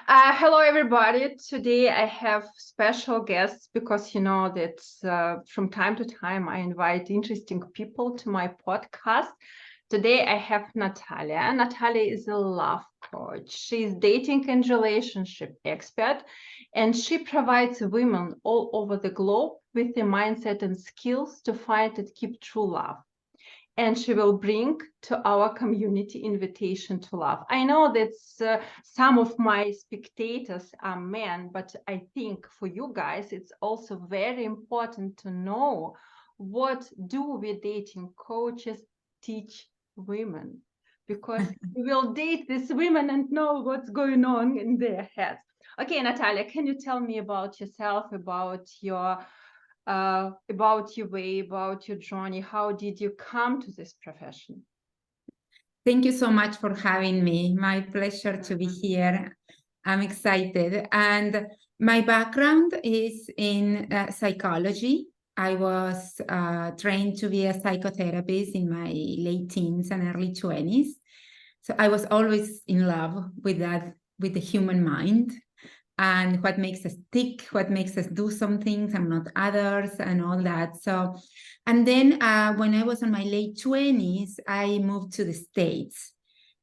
Hello, everybody. Today I have special guests because you know that from time to time I invite interesting people to my podcast. Today I have Natalia. Natalia is a love coach. She's dating and relationship expert, and she provides women all over the globe with the mindset and skills to find and keep true love, and she will bring to our community invitation to love. I know that some of my spectators are men, but I think for you guys, it's also very important to know what do we dating coaches teach women, because we will date these women and know what's going on in their heads. Okay, Natalia, can you tell me about yourself, about your way, about your journey? How did you come to this profession? Thank you so much for having me. My pleasure to be here. I'm excited. And my background is in psychology. I was trained to be a psychotherapist in my late teens and early 20s. So I was always in love with that, with the human mind and what makes us tick, what makes us do some things and not others, and all that. So, and then when I was in my late 20s, I moved to the States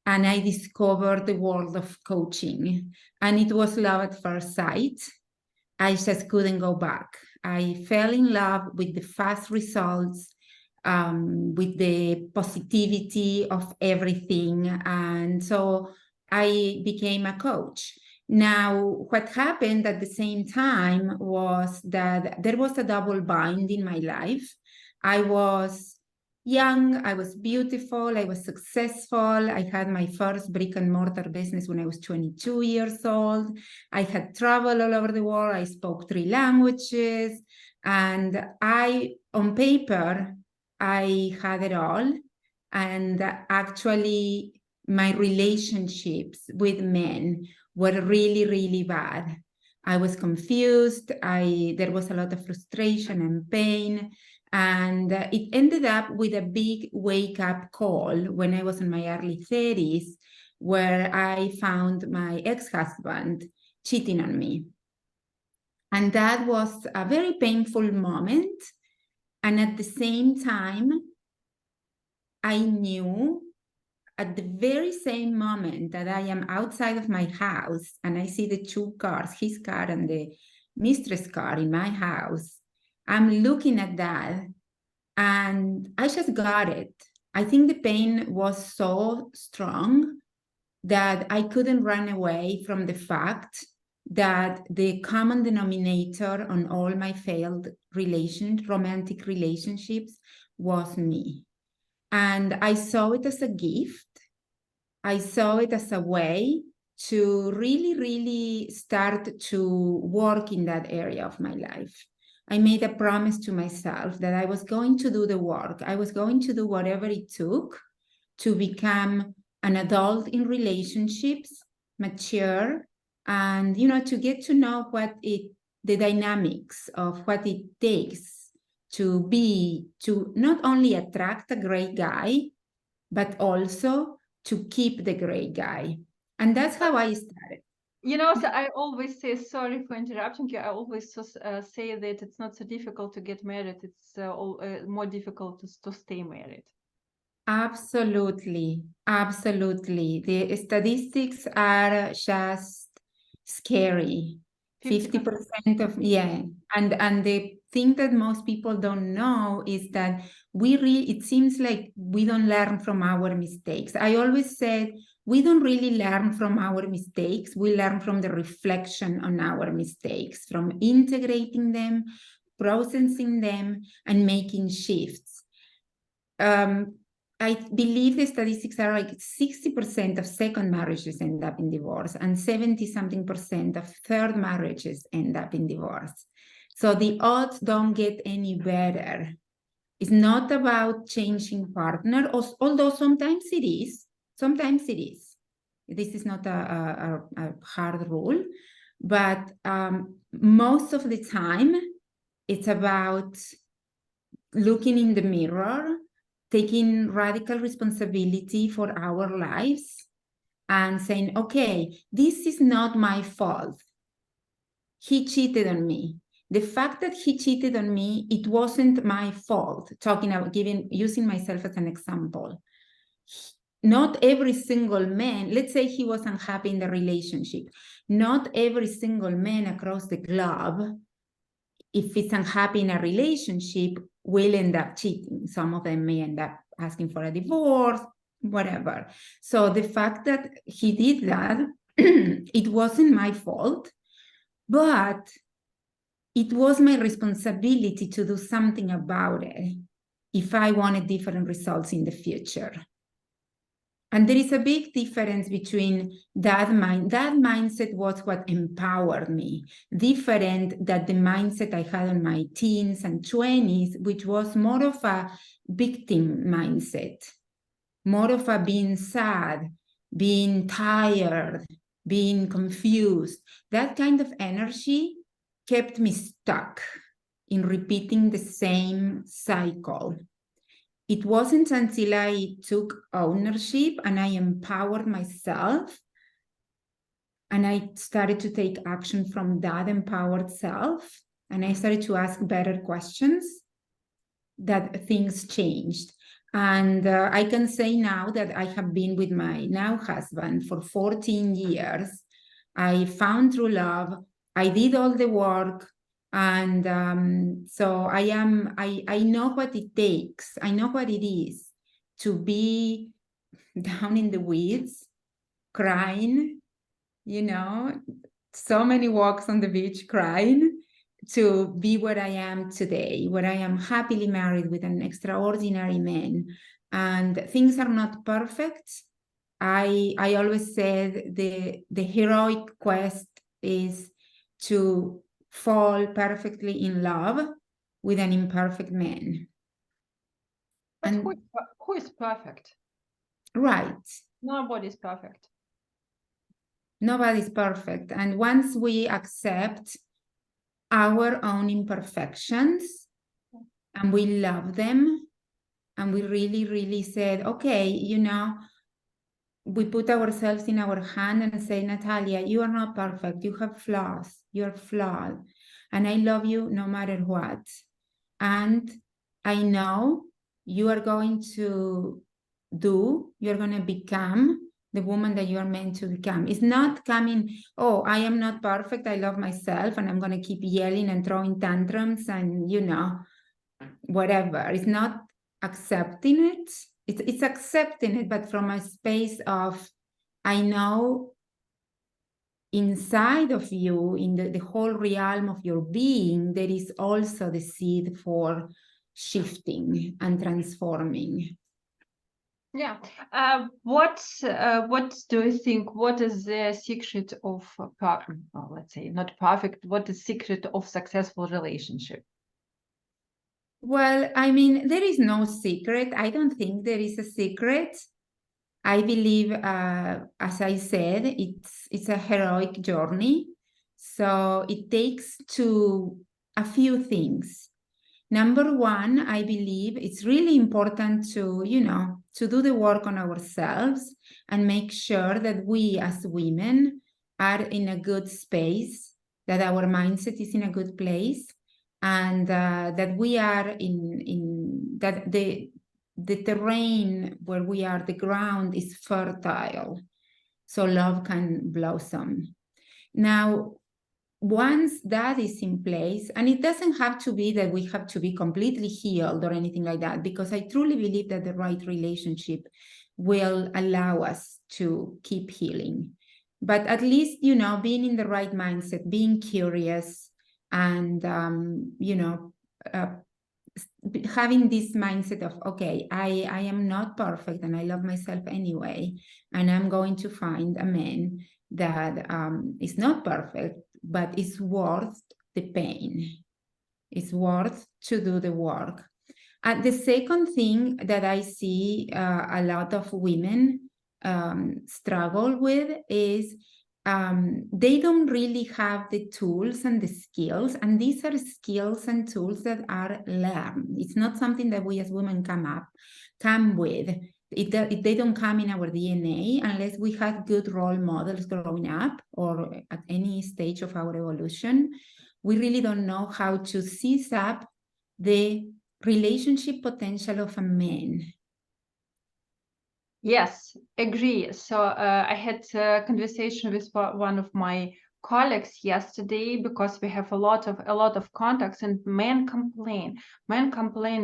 and I discovered the world of coaching. And it was love at first sight. I just couldn't go back. I fell in love with the fast results, with the positivity of everything. And so I became a coach. Now, what happened at the same time was that there was a double bind in my life. I was young, I was beautiful, I was successful. I had my first brick and mortar business when I was 22 years old. I had traveled all over the world. I spoke 3 languages. And on paper, I had it all. And actually, my relationships with men were really, really bad. I was confused. There was a lot of frustration and pain. And it ended up with a big wake-up call when I was in my early 30s, where I found my ex-husband cheating on me. And that was a very painful moment. And at the same time, I knew at the very same moment that I am outside of my house and I see the 2 cars, his car and the mistress car in my house, I'm looking at that and I just got it. I think the pain was so strong that I couldn't run away from the fact that the common denominator on all my failed romantic relationships was me. And I saw it as a gift. I saw it as a way to really, really start to work in that area of my life. I made a promise to myself that I was going to do the work. I was going to do whatever it took to become an adult in relationships, mature, and to get to know the dynamics of what it takes to not only attract a great guy, but also to keep the great guy. And that's how I started. So I always say, sorry for interrupting you, I always say that it's not so difficult to get married. It's more difficult to stay married. Absolutely. Absolutely. The statistics are just scary. 50% of, yeah. And the thing that most people don't know is that it seems like we don't learn from our mistakes. I always said, we don't really learn from our mistakes. We learn from the reflection on our mistakes, from integrating them, processing them, and making shifts. I believe the statistics are like 60% of second marriages end up in divorce and 70-something% of third marriages end up in divorce. So the odds don't get any better. It's not about changing partner, although sometimes it is. Sometimes it is. This is not a hard rule, but most of the time it's about looking in the mirror, taking radical responsibility for our lives, and saying, okay, this is not my fault. He cheated on me. The fact that he cheated on me, it wasn't my fault. Using myself as an example. Not every single man, let's say he was unhappy in the relationship. Not every single man across the globe, if it's unhappy in a relationship, will end up cheating. Some of them may end up asking for a divorce, whatever. So the fact that he did that, it wasn't my fault, but it was my responsibility to do something about it if I wanted different results in the future. And there is a big difference between that mindset was what empowered me, different than the mindset I had in my teens and 20s, which was more of a victim mindset, more of a being sad, being tired, being confused. That kind of energy kept me stuck in repeating the same cycle. It wasn't until I took ownership and I empowered myself and I started to take action from that empowered self and I started to ask better questions that things changed. And I can say now that I have been with my now husband for 14 years. I found true love. I did all the work. And so I know what it takes. I know what it is to be down in the weeds, crying, so many walks on the beach crying, to be where I am today, where I am happily married with an extraordinary man. And things are not perfect. I always said the heroic quest is to fall perfectly in love with an imperfect man. But who is perfect? Right. Nobody's perfect. Nobody's perfect. And once we accept our own imperfections and we love them and we really, really said, okay, we put ourselves in our hand and say, Natalia, you are not perfect. You have flaws. You're flawed. And I love you no matter what. And I know you are going to become the woman that you are meant to become. It's not coming, oh, I am not perfect. I love myself and I'm going to keep yelling and throwing tantrums and, whatever. It's not accepting it. It's accepting it, but from a space of, I know inside of you, in the whole realm of your being, there is also the seed for shifting and transforming. Yeah. What do you think? What is the secret of, let's say, not perfect? What is the secret of successful relationship? Well, I mean, there is no secret. I don't think there is a secret. I believe, as I said, it's a heroic journey. So it takes a few things. Number one, I believe it's really important to do the work on ourselves and make sure that we as women are in a good space, that our mindset is in a good place, and that we are that the terrain where we are, the ground is fertile, so love can blossom. Now, once that is in place, and it doesn't have to be that we have to be completely healed or anything like that, because I truly believe that the right relationship will allow us to keep healing. But at least, being in the right mindset, being curious, and, having this mindset of, okay, I am not perfect and I love myself anyway, and I'm going to find a man that is not perfect, but is worth the pain. It's worth to do the work. The second thing that I see a lot of women struggle with is they don't really have the tools and the skills, and these are skills and tools that are learned. It's not something that we as women come with. they don't come in our DNA unless we had good role models growing up or at any stage of our evolution. We really don't know how to seize up the relationship potential of a man. Yes, agree. So I had a conversation with one of my colleagues yesterday because we have a lot of contacts, and men complain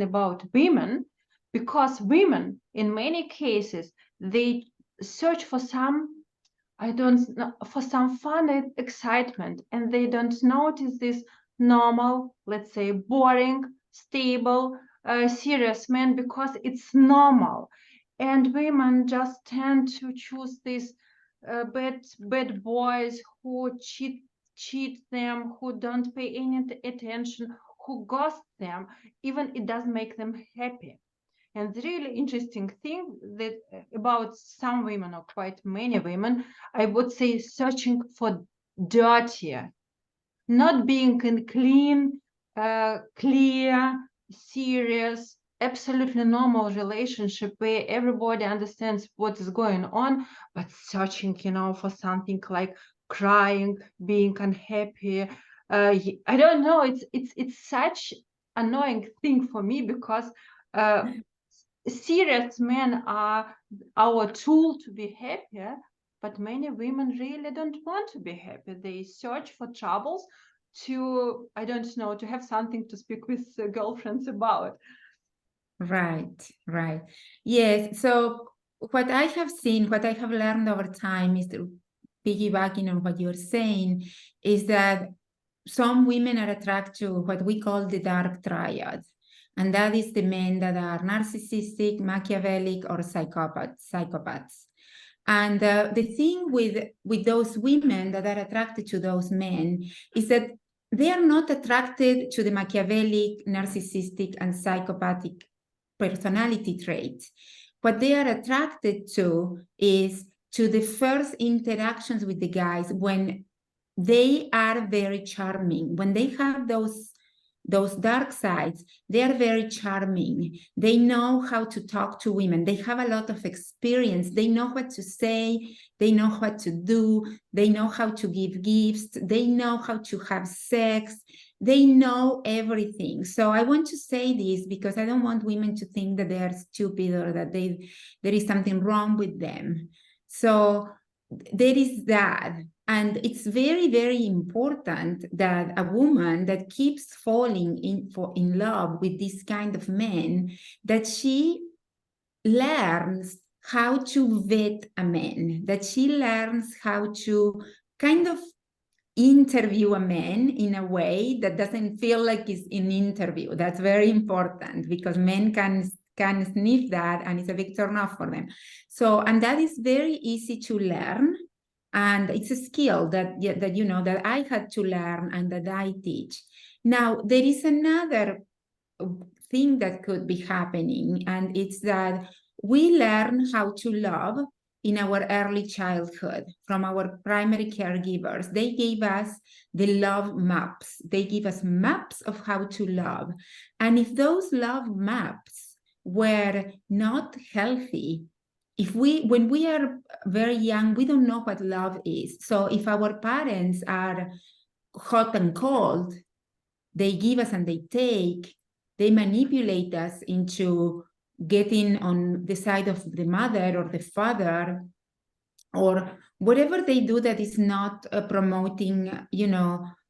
about women because women in many cases they search for some, I don't know, for some fun and excitement, and they don't notice this normal, let's say boring, stable, serious man because it's normal. And women just tend to choose these bad boys who cheat them, who don't pay any attention, who ghost them, even it doesn't make them happy. And the really interesting thing that about some women, or quite many women, I would say searching for dirtier, not being in clean, clear, serious, absolutely normal relationship where everybody understands what is going on, but searching, for something like crying, being unhappy. I don't know. It's such annoying thing for me because serious men are our tool to be happier, but many women really don't want to be happy. They search for troubles to, I don't know, to have something to speak with girlfriends about. Right. Yes. So what I have seen, what I have learned over time is piggybacking on what you're saying, is that some women are attracted to what we call the dark triad. And that is the men that are narcissistic, Machiavellic, or psychopaths. And the thing with those women that are attracted to those men is that they are not attracted to the Machiavellic, narcissistic, and psychopathic personality traits. What they are attracted to is to the first interactions with the guys when they are very charming. When they have those dark sides, they are very charming. They know how to talk to women. They have a lot of experience. They know what to say. They know what to do. They know how to give gifts. They know how to have sex. They know everything. So I want to say this because I don't want women to think that they are stupid or that there is something wrong with them. So there is that. And it's very, very important that a woman that keeps falling in love with this kind of men, that she learns how to vet a man, that she learns how to kind of interview a man in a way that doesn't feel like it's an interview. That's very important because men can sniff that and it's a big turn off for them. So, and that is very easy to learn. And it's a skill that I had to learn and that I teach. Now, there is another thing that could be happening, and it's that we learn how to love in our early childhood from our primary caregivers. They gave us the love maps. They give us maps of how to love. And if those love maps were not healthy, when we are very young, we don't know what love is. So if our parents are hot and cold, they give us and they take, they manipulate us into getting on the side of the mother or the father, or whatever they do that is not promoting,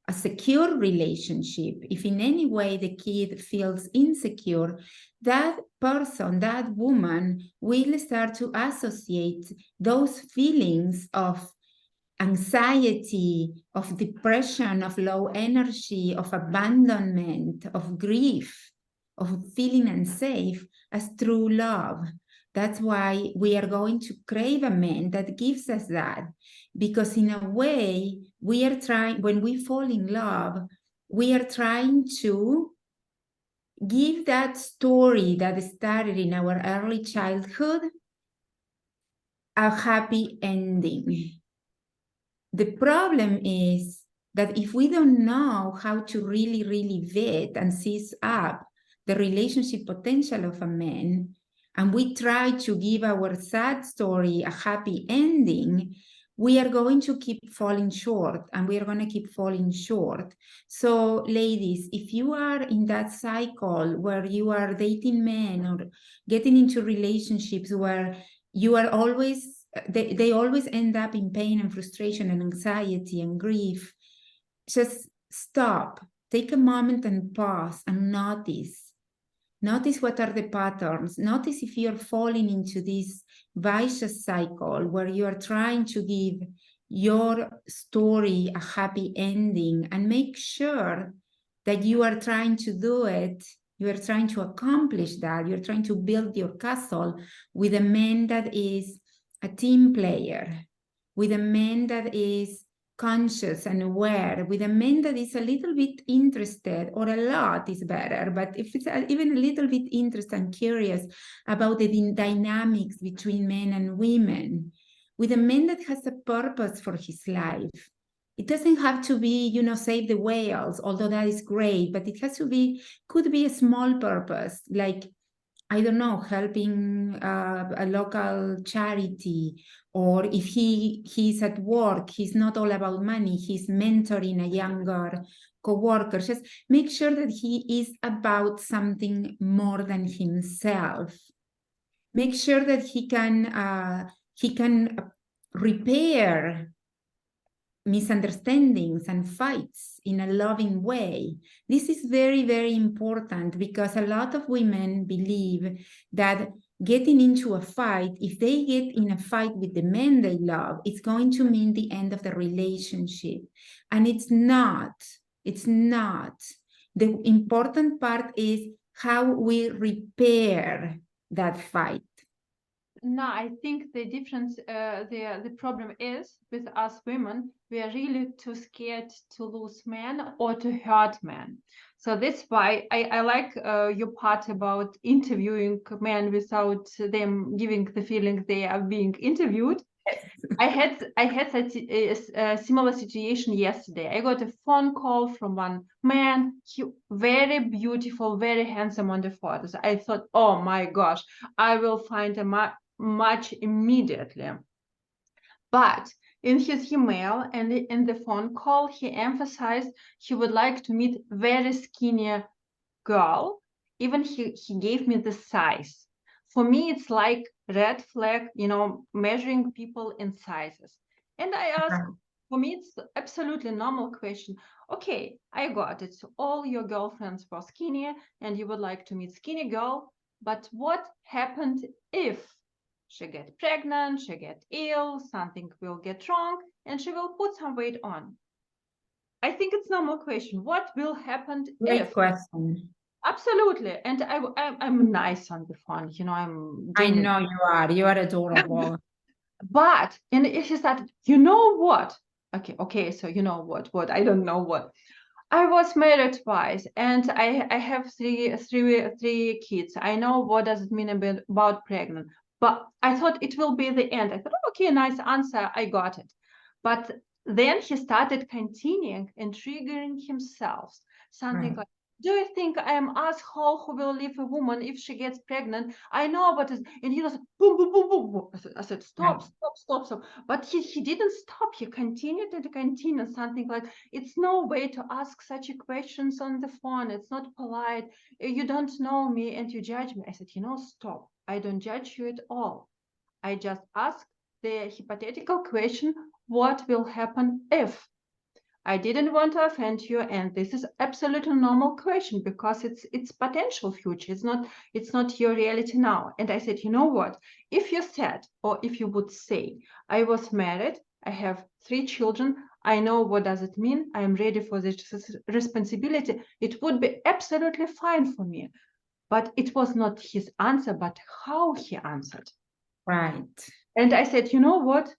a secure relationship. If in any way the kid feels insecure, that person, that woman will start to associate those feelings of anxiety, of depression, of low energy, of abandonment, of grief, of feeling unsafe as true love. That's why we are going to crave a man that gives us that. Because in a way, we are trying, when we fall in love, we are trying to give that story that started in our early childhood a happy ending. The problem is that if we don't know how to really, really vet and seize up the relationship potential of a man, and we try to give our sad story a happy ending, we are going to keep falling short, and we are going to keep falling short. So ladies, if you are in that cycle where you are dating men or getting into relationships where you are always, they always end up in pain and frustration and anxiety and grief, just stop, take a moment and pause and notice. Notice what are the patterns. Notice if you're falling into this vicious cycle where you are trying to give your story a happy ending, and make sure that you are trying to do it. You are trying to accomplish that. You're trying to build your castle with a man that is a team player, with a man that is conscious and aware, with a man that is a little bit interested, or a lot is better, but if it's even a little bit interested and curious about the dynamics between men and women, with a man that has a purpose for his life. It doesn't have to be, you know, save the whales, although that is great, but it has to be, could be a small purpose, like, I don't know, helping a local charity, or if he's at work, he's not all about money, he's mentoring a younger coworker. Just make sure that he is about something more than himself. Make sure that he can repair misunderstandings and fights in a loving way. This is very, very important, because a lot of women believe that getting into a fight, if they get in a fight with the men they love, it's going to mean the end of the relationship. And it's not. It's not. The important part is how we repair that fight. No, I think the difference, the problem is with us women, we are really too scared to lose men or to hurt men. So that's why I like your part about interviewing men without them giving the feeling they are being interviewed. I had a similar situation yesterday. I got a phone call from one man. He very beautiful, very handsome on the photos. I thought, oh my gosh, I will find a match immediately. But in his email and in the phone call, he emphasized he would like to meet very skinny girl. Even he gave me the size. For me, it's like red flag, you know, measuring people in sizes. And I asked, for me, it's absolutely normal question. Okay, I got it. So all your girlfriends were skinny and you would like to meet skinny girl. But what happened if she get pregnant, she get ill, something will get wrong, and she will put some weight on? I think it's normal question. What will happen Great if? question. Absolutely. And I'm nice on the phone, you know, I know you are. You are adorable. But, and he started, you know what? Okay, so you know what? I don't know what. I was married twice, and I have three kids. I know what does it mean about pregnant. But I thought it will be the end. I thought, okay, nice answer. I got it. But then he started continuing and triggering himself. Something like, do you think I am asshole who will leave a woman if she gets pregnant? I know what is, and he was like, boom, boom, boom, boom, boom. I said, stop. But he didn't stop. He continued and continued. Something like, it's no way to ask such questions on the phone. It's not polite. You don't know me and you judge me. I said, you know, stop. I don't judge you at all. I just ask the hypothetical question, what will happen if? I didn't want to offend you, and this is absolutely normal question because it's potential future. It's not your reality now. And I said, you know what? If you said, or if you would say, I was married, I have 3 children, I know what does it mean. I am ready for this responsibility. It would be absolutely fine for me. But it was not his answer, but how he answered. Right. And I said, you know what?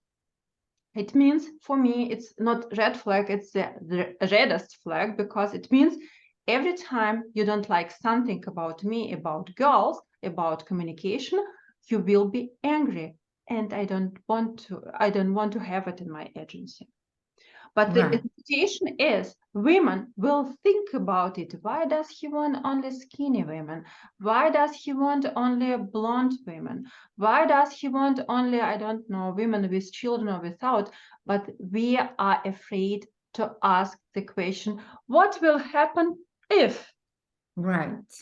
It means for me, it's not red flag, it's the reddest flag, because it means every time you don't like something about me, about girls, about communication, you will be angry. And I don't want to have it in my agency. But the Right. situation is women will think about it. Why does he want only skinny women? Why does he want only blonde women? Why does he want only, I don't know, women with children or without? But we are afraid to ask the question, what will happen if? Right.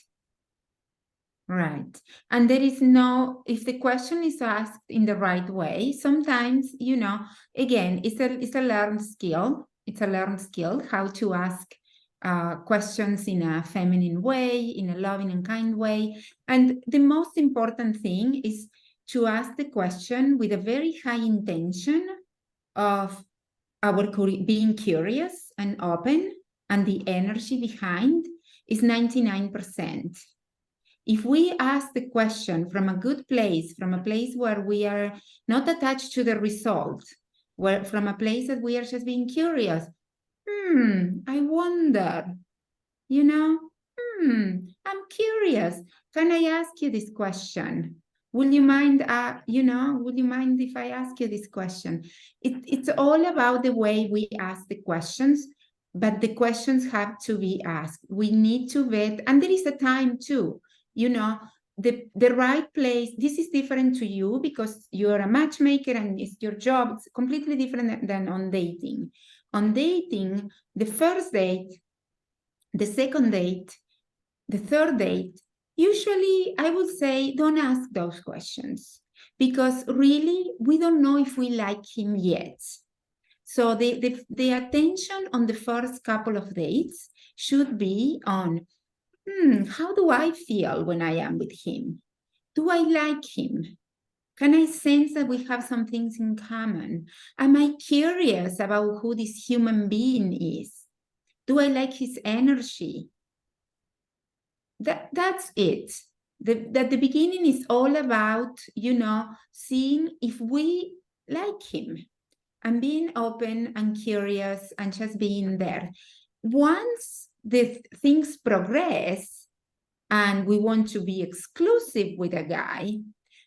Right. And there is no, if the question is asked in the right way, sometimes, again, it's a learned skill. It's a learned skill how to ask questions in a feminine way, in a loving and kind way. And the most important thing is to ask the question with a very high intention of being curious and open, and the energy behind is 99%. If we ask the question from a good place, from a place where we are not attached to the result, where from a place that we are just being curious, I wonder, I'm curious. Can I ask you this question? Will you mind, would you mind if I ask you this question? It's all about the way we ask the questions, but the questions have to be asked. We need to vet, and there is a time too, the right place. This is different to you because you're a matchmaker and it's your job. It's completely different than on dating. On dating, the first date, the second date, the third date, usually I would say don't ask those questions because really we don't know if we like him yet. So the attention on the first couple of dates should be on, how do I feel when I am with him? Do I like him? Can I sense that we have some things in common? Am I curious about who this human being is? Do I like his energy? That's it. The beginning is all about, seeing if we like him and being open and curious and just being there. Once the things progress and we want to be exclusive with a guy,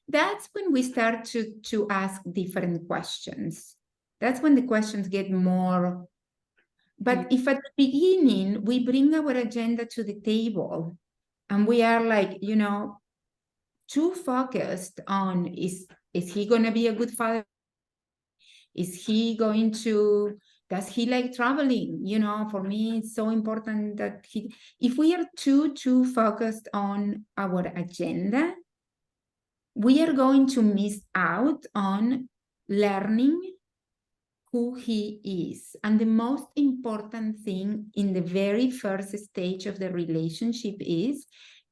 that's when we start to ask different questions. That's when the questions get more. But if at the beginning we bring our agenda to the table and we are like, too focused on, is he going to be a good father? Is he going to, does he like traveling? For me, it's so important that if we are too focused on our agenda, we are going to miss out on learning who he is. And the most important thing in the very first stage of the relationship is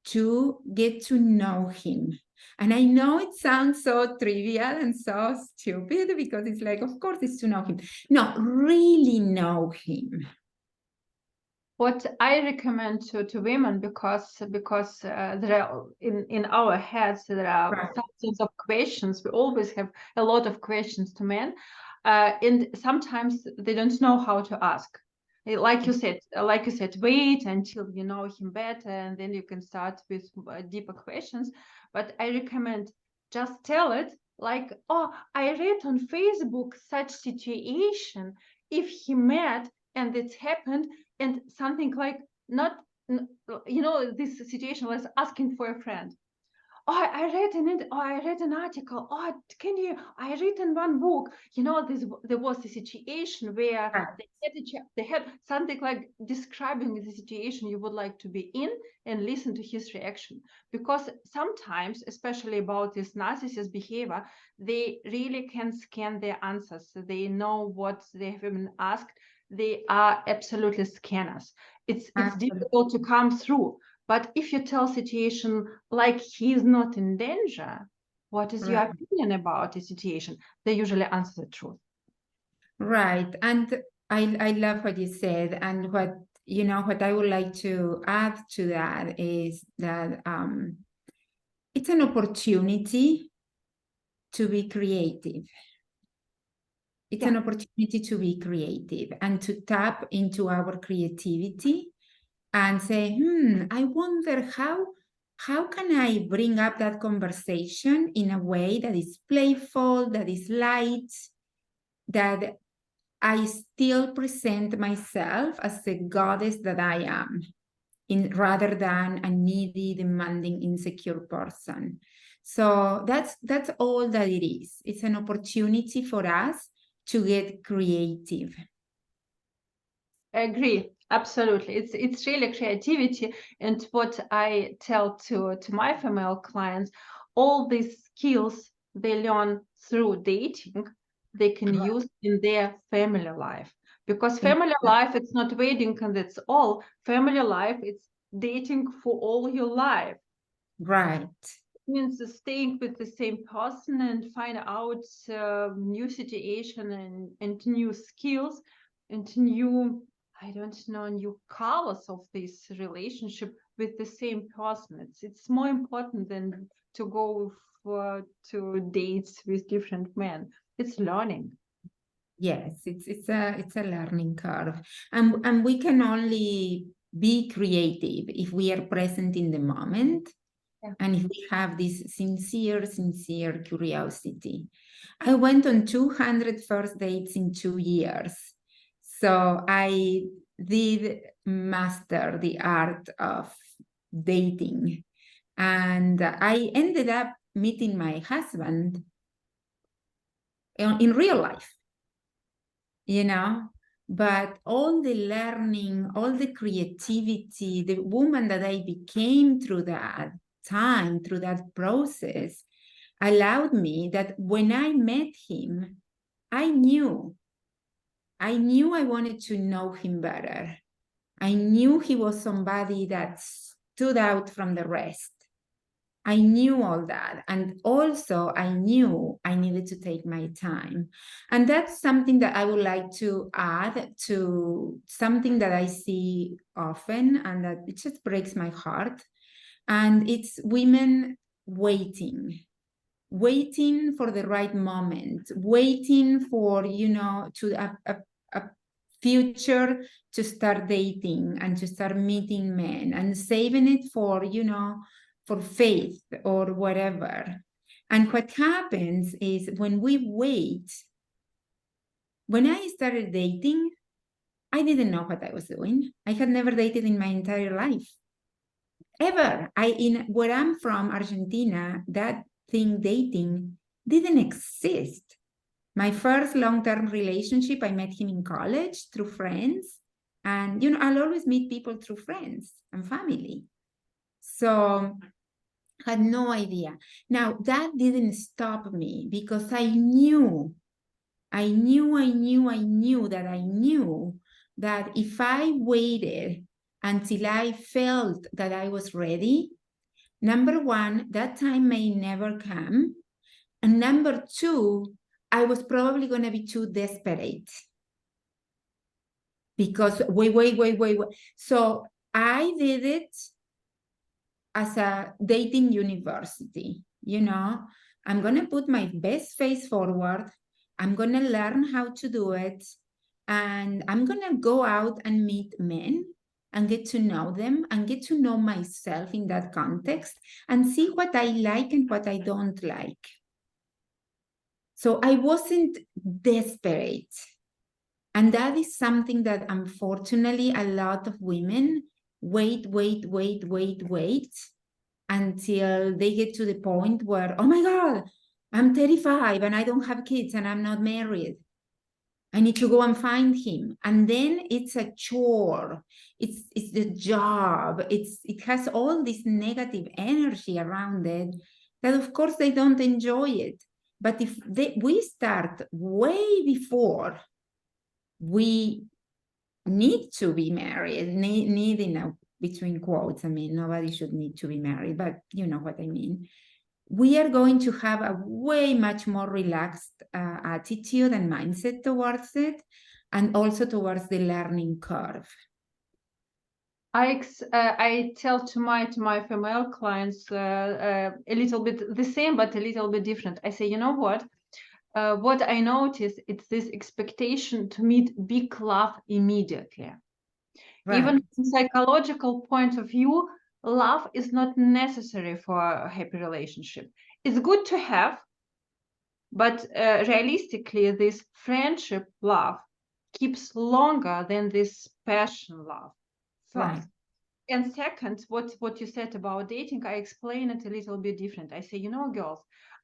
to get to know him. And I know it sounds so trivial and so stupid because it's like, of course, it's to know him. No, really know him. What I recommend to women, because there are in our heads there are thousands of questions. We always have a lot of questions to men, and sometimes they don't know how to ask. Like you said, wait until you know him better, and then you can start with deeper questions. But I recommend just tell it like, oh, I read on Facebook such situation. If he met and it's happened, and something like not, this situation was asking for a friend. Oh, I read an article. Oh, I read in one book, there was a situation where they had something like describing the situation you would like to be in and listen to his reaction. Because sometimes, especially about this narcissist behavior, they really can scan their answers. So they know what they have been asked. They are absolutely scanners. It's difficult to come through. But if you tell situation like he's not in danger, what is your opinion about the situation? They usually answer the truth. Right. And I love what you said. And what I would like to add to that is that it's an opportunity to be creative. It's an opportunity to be creative and to tap into our creativity and say, I wonder how can I bring up that conversation in a way that is playful, that is light, that I still present myself as the goddess that I am, rather than a needy, demanding, insecure person. So that's all that it is. It's an opportunity for us to get creative. I agree. Absolutely. It's really creativity. And what I tell to my female clients, all these skills they learn through dating, they can use in their family life. Because family life, it's not wedding and that's all. Family life, it's dating for all your life. Right. Means staying with the same person and find out new situation and new skills and new, I don't know, new colors of this relationship with the same person. It's more important than to go to dates with different men. It's learning. Yes, it's a learning curve. And we can only be creative if we are present in the moment. Yeah. And if we have this sincere curiosity. I went on 200 first dates in 2 years. So I did master the art of dating. And I ended up meeting my husband in real life, you know. But all the learning, all the creativity, the woman that I became through that time, through that process, allowed me that when I met him, I knew I wanted to know him better. I knew he was somebody that stood out from the rest. I knew all that. And also, I knew I needed to take my time. And that's something that I would like to add to something that I see often and that it just breaks my heart. And it's women waiting for the right moment, waiting for, to a future to start dating and to start meeting men and saving it for, for faith or whatever. And what happens is when we wait, when I started dating, I didn't know what I was doing. I had never dated in my entire life. Ever. Where I'm from, Argentina, that thing dating didn't exist. My first long-term relationship, I met him in college through friends. And, I'll always meet people through friends and family. So had no idea. Now, that didn't stop me because I knew that if I waited until I felt that I was ready, number one, that time may never come. And number two, I was probably going to be too desperate. Because wait. So I did it as a dating university, I'm going to put my best face forward. I'm going to learn how to do it. And I'm going to go out and meet men and get to know them and get to know myself in that context and see what I like and what I don't like. So I wasn't desperate. And that is something that unfortunately a lot of women wait until they get to the point where, oh my God, I'm 35 and I don't have kids and I'm not married. I need to go and find him. And then it's a chore. It's the job. It has all this negative energy around it that of course they don't enjoy it. But if we start way before we need to be married, needing between quotes, I mean, nobody should need to be married, but you know what I mean. We are going to have a way much more relaxed attitude and mindset towards it, and also towards the learning curve. I tell to my female clients a little bit the same, but a little bit different. I say, you know what I notice, it's this expectation to meet big love immediately. Right. Even from psychological point of view, love is not necessary for a happy relationship. It's good to have, but realistically, this friendship love keeps longer than this passion love. First. Right. And second, what you said about dating, I explain it a little bit different. I say, you know, girls,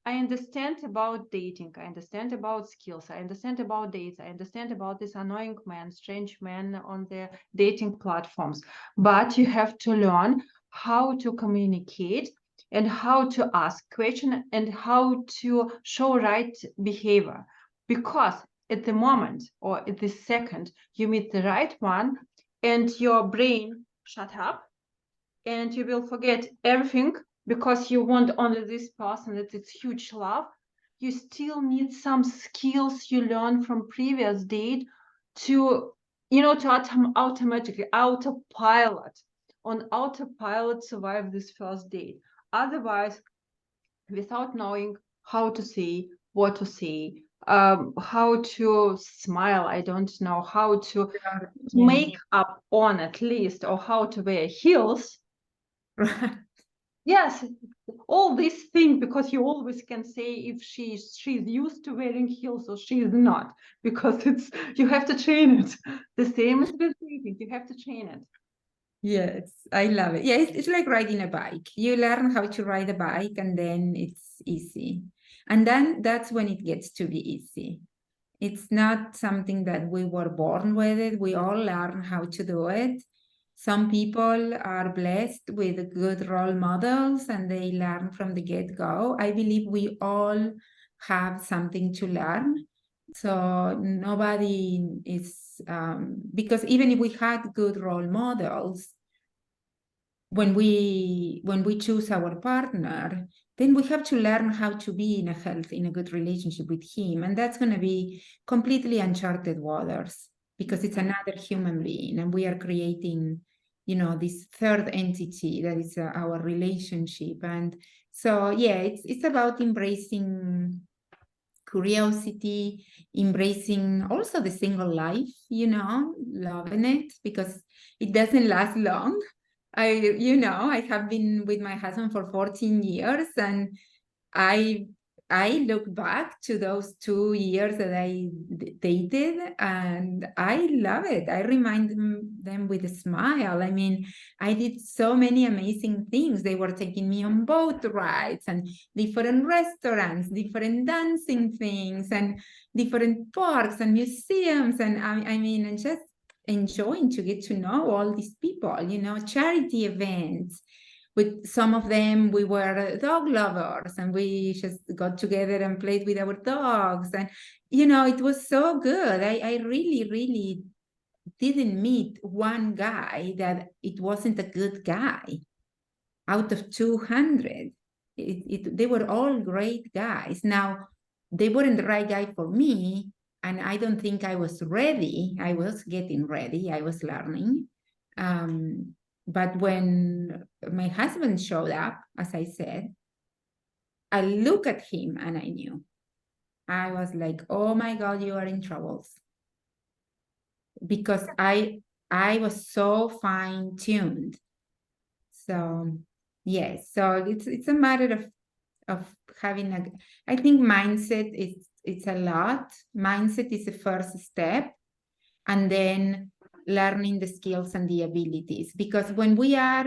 I understand about dating. I understand about skills. I understand about dates. I understand about this annoying man, strange man on the dating platforms. But you have to learn how to communicate and how to ask questions and how to show right behavior. Because at the moment or at the second you meet the right one and your brain shut up and you will forget everything because you want only this person, that it's huge love. You still need some skills you learn from previous date to, you know, to automatically autopilot on autopilot survive this first date. Otherwise, without knowing how to say, what to say, how to smile, I don't know, how to Yeah. make up on at least, or how to wear heels. Right. Yes, all these things, because you always can say if she's used to wearing heels or she's not, because it's you have to train it. The same as with dating, you have to train it. Yes, I love it. Yeah, it's like riding a bike. You learn how to ride a bike and then it's easy. And then that's when it gets to be easy. It's not something that we were born with it. We all learn how to do it. Some people are blessed with good role models and they learn from the get-go. I believe we all have something to learn. So nobody is, because even if we had good role models, when we choose our partner, then we have to learn how to be in a good relationship with him, and that's going to be completely uncharted waters because it's another human being, and we are creating, this third entity that is our relationship. And so, yeah, it's about embracing curiosity, embracing also the single life, loving it because it doesn't last long. I have been with my husband for 14 years, and I I look back to those 2 years that I dated, and I love it. I remind them with a smile. I mean, I did so many amazing things. They were taking me on boat rides and different restaurants, different dancing things, and different parks and museums. And I mean, and just enjoying to get to know all these people, charity events. With some of them, we were dog lovers and we just got together and played with our dogs. And, it was so good. I really, really didn't meet one guy that it wasn't a good guy out of 200. They were all great guys. Now, they weren't the right guy for me. And I don't think I was ready. I was getting ready. I was learning. But when my husband showed up, as I said, I looked at him and I knew. I was like, oh my God, you are in troubles. Because I was so fine-tuned. So yes, so it's a matter of having I think mindset it's a lot. Mindset is the first step, and then learning the skills and the abilities. Because when we are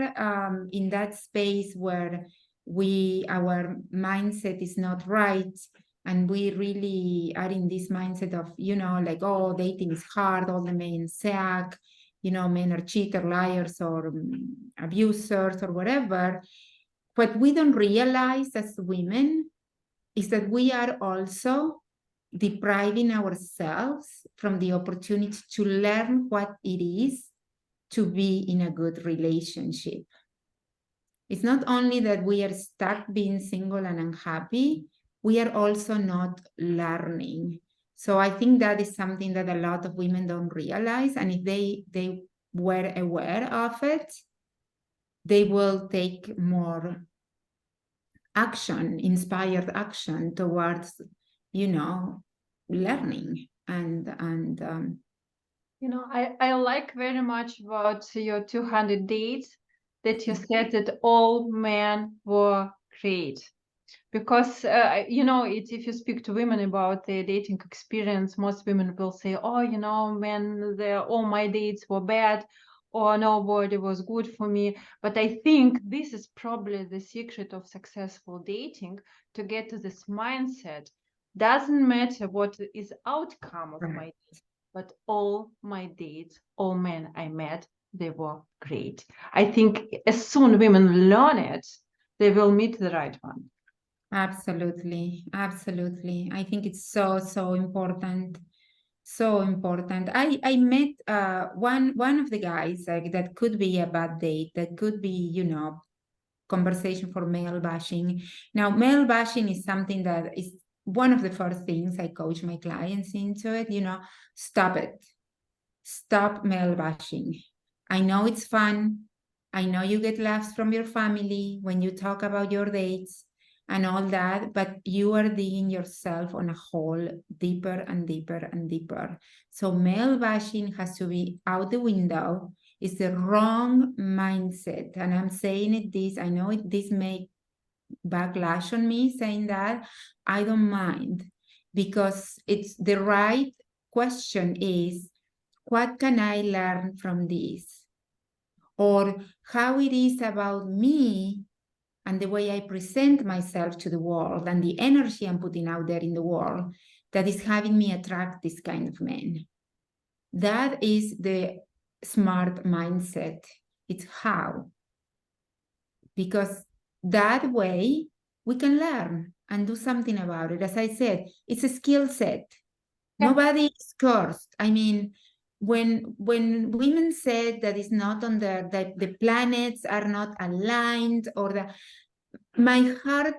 in that space where our mindset is not right, and we really are in this mindset of, like, oh, dating is hard, all the men suck, men are cheaters, liars, or abusers, or whatever. What we don't realize as women is that we are also depriving ourselves from the opportunity to learn what it is to be in a good relationship. It's not only that we are stuck being single and unhappy, we are also not learning. So I think that is something that a lot of women don't realize. And if they were aware of it, they will take more action, inspired action towards, learning and I like very much about your 200 dates that you said that all men were great. Because if you speak to women about their dating experience, most women will say, oh, man, all my dates were bad, or nobody was good for me. But I think this is probably the secret of successful dating, to get to this mindset. Doesn't matter what is outcome of my date, but all my dates, all men I met, they were great. I think as soon women learn it, they will meet the right one. Absolutely, absolutely. I think it's so important. So important. I met one of the guys, like, that could be a bad date, that could be, conversation for male bashing. Now, male bashing is something that is one of the first things I coach my clients into it. Stop it. Stop male bashing. I know it's fun. I know you get laughs from your family when you talk about your dates and all that, but you are digging yourself on a hole deeper and deeper and deeper. So male bashing has to be out the window. It's the wrong mindset. And I'm saying this, I know this may backlash on me saying that. I don't mind, because it's the right question is, what can I learn from this? Or how it is about me and the way I present myself to the world and the energy I'm putting out there in the world that is having me attract this kind of men. That is the smart mindset. It's how. Because that way we can learn and do something about it. As I said, it's a skill set. Yeah. Nobody is cursed. I mean, when women said that it's not on that the planets are not aligned, or my heart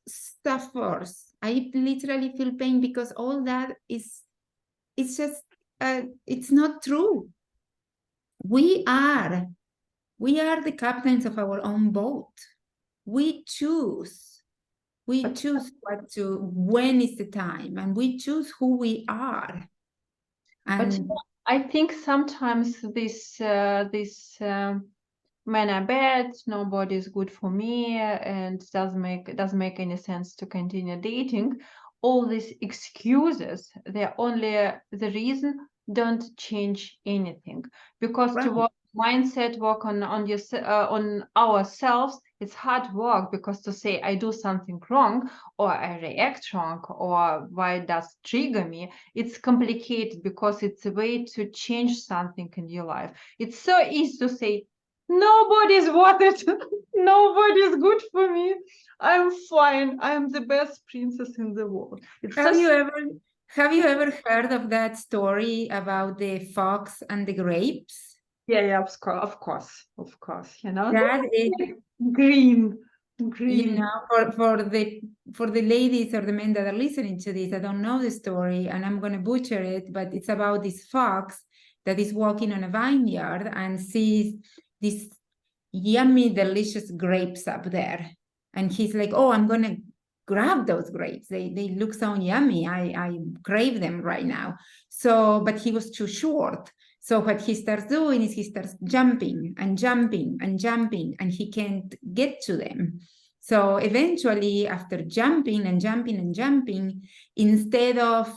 suffers. I literally feel pain, because all that it's just it's not true. We are the captains of our own boat. We choose when is the time, and we choose who we are. And but I think sometimes this men are bad, nobody is good for me, and doesn't make any sense to continue dating. All these excuses, they're only the reason. Don't change anything, because right. to work mindset, work on ourselves, it's hard work, because to say I do something wrong, or I react wrong, or why does trigger me, it's complicated, because it's a way to change something in your life. It's so easy to say nobody's worth it. Nobody's good for me. I'm fine. I'm the best princess in the world. Have you ever heard of that story about the fox and the grapes? Yeah, of course. That is, green. for the ladies or the men that are listening to this, I don't know the story and I'm going to butcher it, but it's about this fox that is walking on a vineyard and sees these yummy, delicious grapes up there. And he's like, oh, I'm going to grab those grapes. They look so yummy. I crave them right now. So, but he was too short. So what he starts doing is he starts jumping and jumping and jumping, and he can't get to them. So eventually, after jumping and jumping and jumping, instead of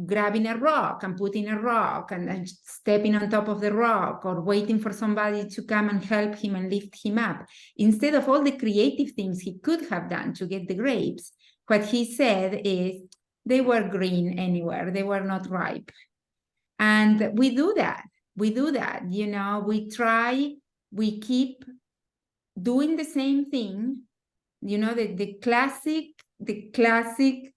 grabbing a rock and putting a rock and stepping on top of the rock, or waiting for somebody to come and help him and lift him up, instead of all the creative things he could have done to get the grapes, what he said is, they were green anywhere, they were not ripe. And we do that, we keep doing the same thing, the classic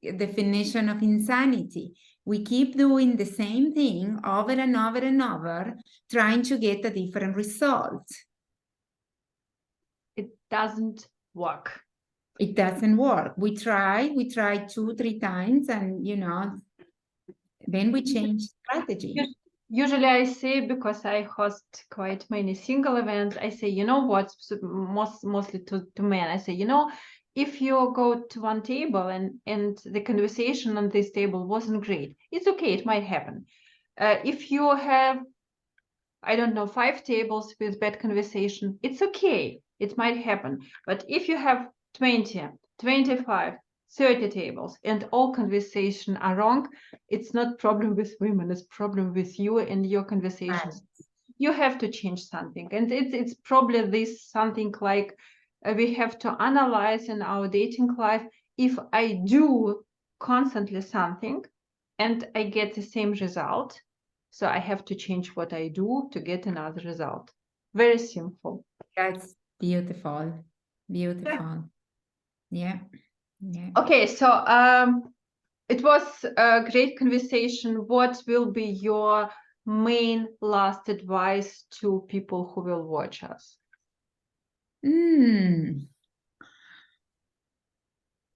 definition of insanity. We keep doing the same thing over and over and over, trying to get a different result. It doesn't work. It doesn't work. We try 2-3 times, and then we change strategy. Usually I say, because I host quite many single events, I say, what, mostly to men, I say, if you go to one table and the conversation on this table wasn't great, it's okay, it might happen. If you have, I don't know, 5 tables with bad conversation, it's okay, it might happen. But if you have 20, 25, 30 tables, and all conversation are wrong, it's not problem with women, it's problem with you and your conversations. You have to change something, and it's probably this something like we have to analyze in our dating life. If I do constantly something and I get the same result, so I have to change what I do to get another result. Very simple. That's beautiful. Beautiful. Yeah. Yeah. Okay, so it was a great conversation. What will be your main last advice to people who will watch us?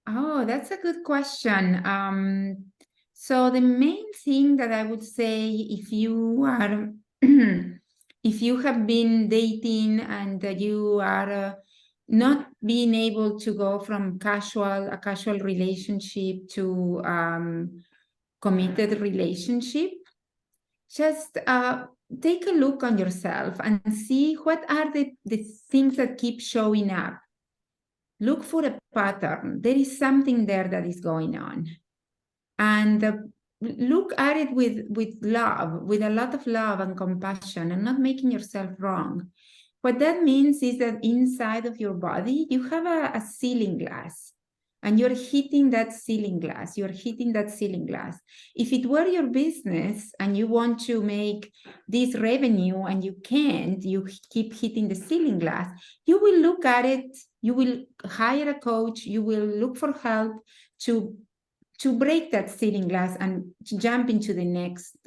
Oh, that's a good question. So the main thing that I would say, if you are, if you have been dating and you are not being able to go from a casual relationship to committed relationship, just take a look on yourself and see what are the things that keep showing up. Look for a pattern. There is something there that is going on. And look at it with love, with a lot of love and compassion, and not making yourself wrong. What that means is that inside of your body, you have a ceiling glass, and you're hitting that ceiling glass. You're hitting that ceiling glass. If it were your business and you want to make this revenue and you can't, you keep hitting the ceiling glass, you will look at it, you will hire a coach, you will look for help to break that ceiling glass and jump into the next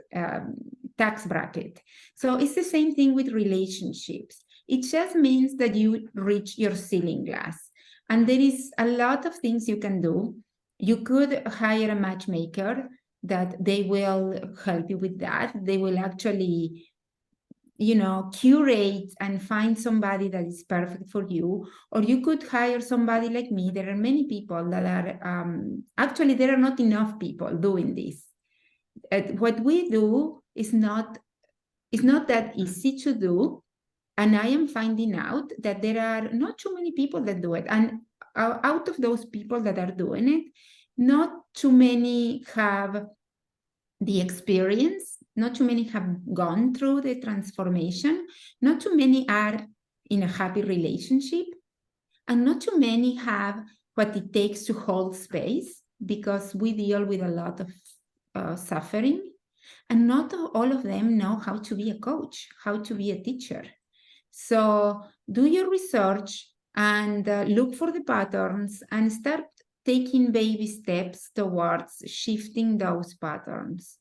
tax bracket. So it's the same thing with relationships. It just means that you reach your ceiling glass. And there is a lot of things you can do. You could hire a matchmaker that they will help you with that. They will actually curate and find somebody that is perfect for you. Or you could hire somebody like me. There are many people that are, actually, there are not enough people doing this. What we do is not that easy to do. And I am finding out that there are not too many people that do it. And out of those people that are doing it, not too many have the experience. Not too many have gone through the transformation. Not too many are in a happy relationship. And not too many have what it takes to hold space, because we deal with a lot of suffering. And not all of them know how to be a coach, how to be a teacher. So do your research and look for the patterns and start taking baby steps towards shifting those patterns.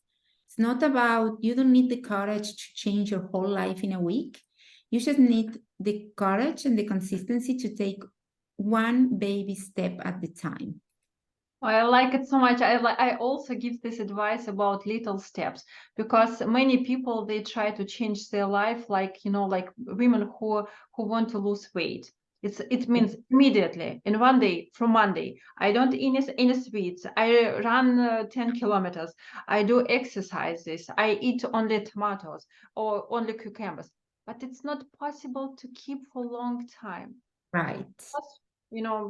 It's not about, you don't need the courage to change your whole life in a week. You just need the courage and the consistency to take one baby step at the time. I like it so much. I also give this advice about little steps, because many people, they try to change their life, like like women who want to lose weight. It means immediately in one day, from Monday, I don't eat any sweets. I run 10 kilometers. I do exercises. I eat only tomatoes or only cucumbers. But it's not possible to keep for a long time. Right.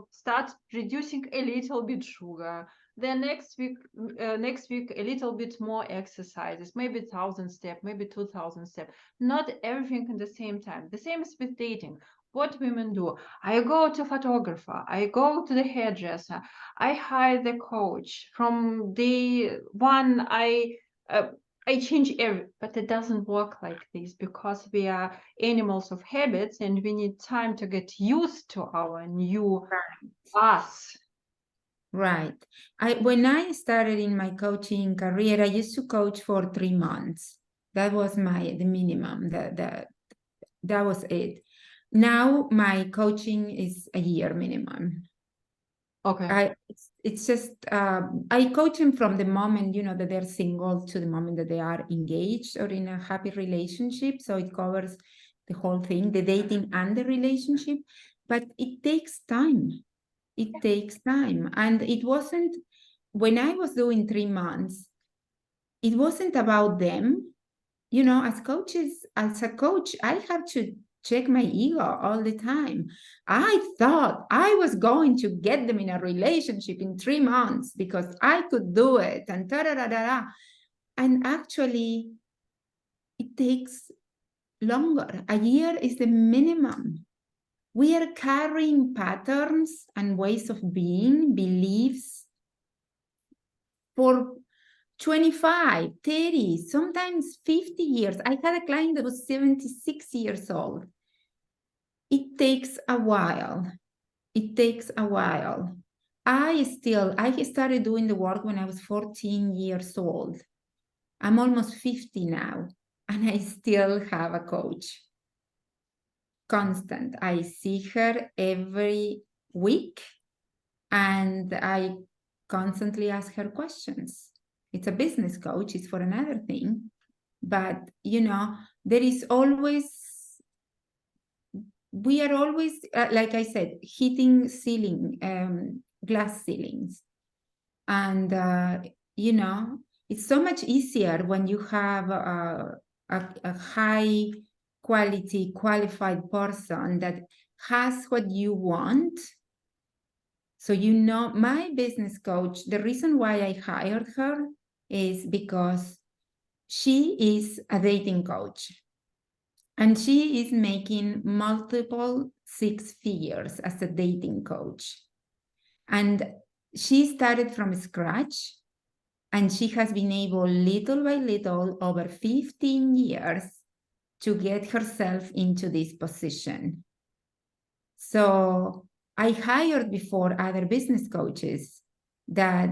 Start reducing a little bit sugar. Then next week a little bit more exercises, maybe 1,000 steps, maybe 2,000 steps. Not everything at the same time. The same is with dating. What women do: I go to photographer, I go to the hairdresser, I hire the coach. From day one, I change but it doesn't work like this, because we are animals of habits and we need time to get used to our new us. Right. When I started in my coaching career, I used to coach for 3 months. That was the minimum. That was it. Now my coaching is a year minimum. Okay. It's just I coach them from the moment that they're single to the moment that they are engaged or in a happy relationship. So it covers the whole thing, the dating and the relationship. But it takes time. It takes time. And it wasn't, when I was doing 3 months, it wasn't about them. As a coach, I have to check my ego all the time. I thought I was going to get them in a relationship in 3 months because I could do it, and da-da-da-da-da. And actually, it takes longer. A year is the minimum. We are carrying patterns and ways of being, beliefs for 25, 30, sometimes 50 years. I had a client that was 76 years old. It takes a while. It takes a while. I started doing the work when I was 14 years old. I'm almost 50 now, and I still have a coach. Constant. I see her every week, and I constantly ask her questions. It's a business coach, it's for another thing. But, there is always, we are always, like I said, hitting glass ceilings. And, it's so much easier when you have a high quality, qualified person that has what you want. So, my business coach, the reason why I hired her is because she is a dating coach. And she is making multiple 6 figures as a dating coach. And she started from scratch, and she has been able, little by little, over 15 years, to get herself into this position. So I hired before other business coaches that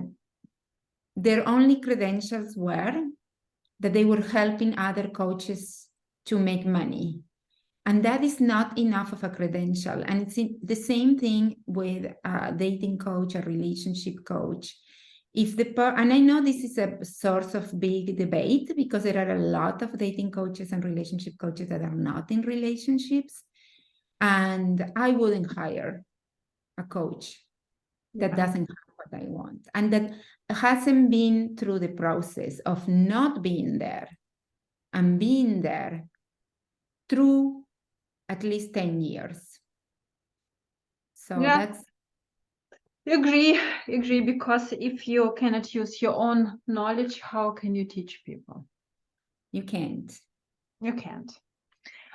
their only credentials were that they were helping other coaches to make money. And that is not enough of a credential. And it's the same thing with a dating coach, a relationship coach. And I know this is a source of big debate because there are a lot of dating coaches and relationship coaches that are not in relationships. And I wouldn't hire a coach that doesn't have what I want and that hasn't been through the process of not being there and being there through at least 10 years. So that's... Agree, because if you cannot use your own knowledge, how can you teach people? You can't. You can't.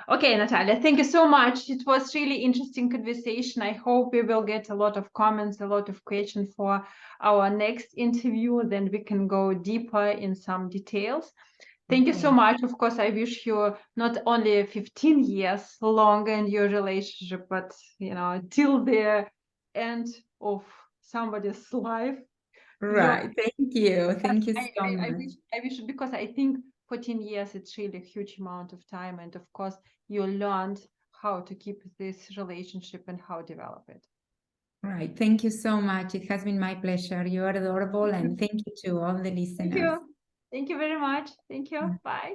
Okay, Natalia, thank you so much. It was really interesting conversation. I hope we will get a lot of comments, a lot of questions for our next interview. Then we can go deeper in some details. Thank you so much. Of course, I wish you not only 15 years longer in your relationship, but, till the end of somebody's life. Right. Thank you. Thank you so much. I wish, because I think 14 years, it's really a huge amount of time. And of course, you learned how to keep this relationship and how to develop it. Right. Thank you so much. It has been my pleasure. You are adorable. And thank you to all the listeners. Thank you very much. Thank you. Bye.